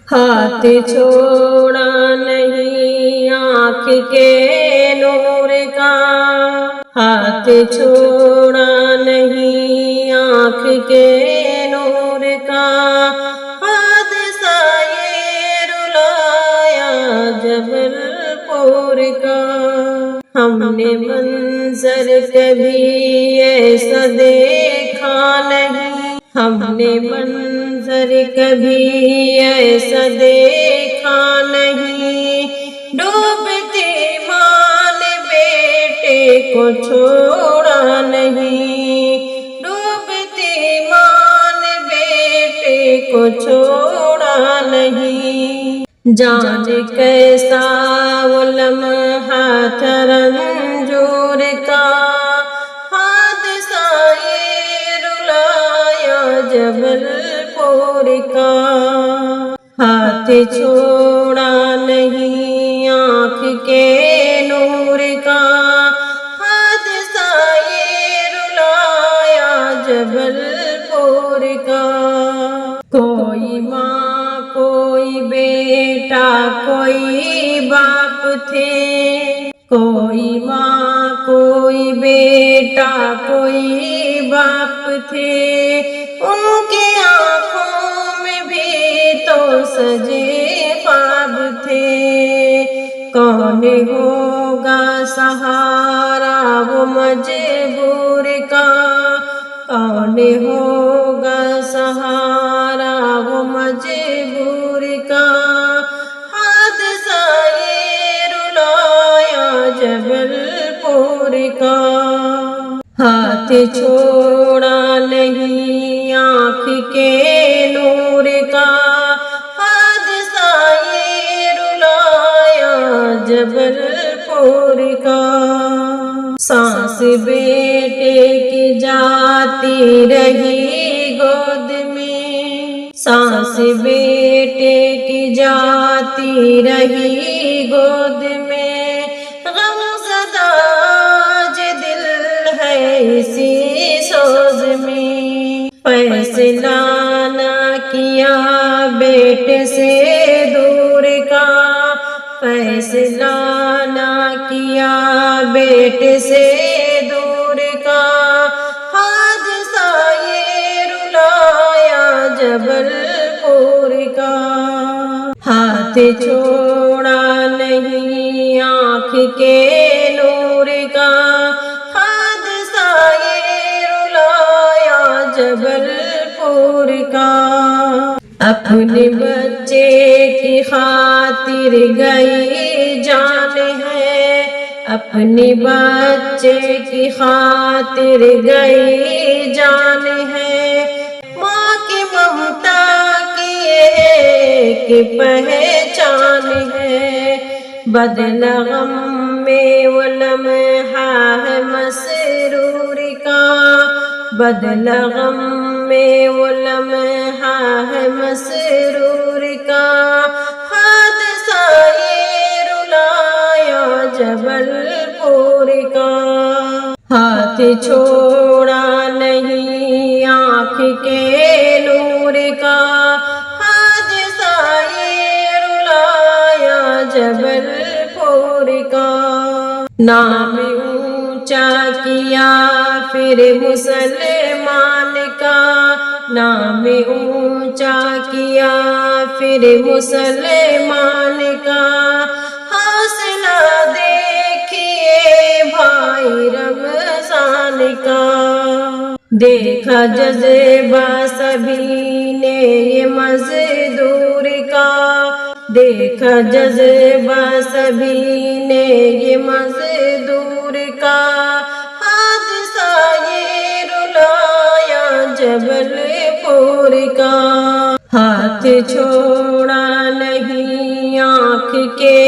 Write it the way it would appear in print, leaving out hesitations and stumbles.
ہاتھ چھوڑا نہیں آنکھ کے نور کا، ہاتھ چھوڑا نہیں آنکھ کے نور کا، حادثہ یہ رلایا جبل پور کا۔ ہم نے منظر کبھی ایسا دیکھا نہیں، ہم نے منظر کبھی ایسا دیکھا نہیں، ڈوبتی ماں نے بیٹے کو چھوڑا نہیں، ڈوبتی ماں نے بیٹے کو چھوڑا نہیں۔ جانے کیسا وہ لمحہ تھا رنجور کا، حادثہ یہ رلایا جبل پور کا۔ ہاتھ چھوڑا نہیں آنکھ کے نور کا، حادثہ یہ رلایا جبل پور کا۔ کوئی ماں کوئی بیٹا کوئی باپ تھے، کوئی ماں کوئی بیٹا کوئی باپ تھے، ان کی آنکھوں میں بھی تو سجے خواب تھے۔ کون ہوگا سہارا وہ مجبور کا، کون ہوگا سہارا وہ مجبور کا، حادثہ یہ رلایا جبل پور کا۔ ہاتھ چھوڑا نہیں آنکھ کے نور کا، حادثہ یہ رلایا جبل پور کا۔ سانس بیٹے کی جاتی رہی گود میں، سانس بیٹے کی جاتی رہی گود میں، غم زدہ آج دل ہے اسی سوز میں۔ فیصلہ نہ کیا بیٹے سے دور کا، فیصلہ نہ کیا بیٹے سے دور کا، حادثہ یہ رلایا جبل پور کا۔ ہاتھ چھوڑا نہیں آنکھ کے نور کا، حادثہ یہ رلایا جبل پور کا۔ اپنے بچے کی خاطر گئی جان ہے، اپنے بچے کی خاطر گئی جان ہے، ماں کی ممتا کی ایک پہچان ہے۔ بدلہ غم میں وہ لمحہ ہے مسرور کا، بدلہ غم میں وہ لمحہ ہے مسرور کا، حادثہ یہ رلایا جبل پور کا۔ ہاتھ چھوڑا نہیں آنکھ کے نور کا، حادثہ یہ رلایا جبل پور کا۔ نام اونچا کیا پھر مسلمان کا، نام اونچا کیا پھر مسلمان کا، حوصلہ دیکھیے بھائی رمضان کا۔ دیکھا جذبہ سبھی نے یہ مزدور کا، دیکھا جذبہ سبھی نے یہ مزدور کا، حادثہ یہ رلایا جبل پور کا۔ ہاتھ چھوڑا نہیں آنکھ کے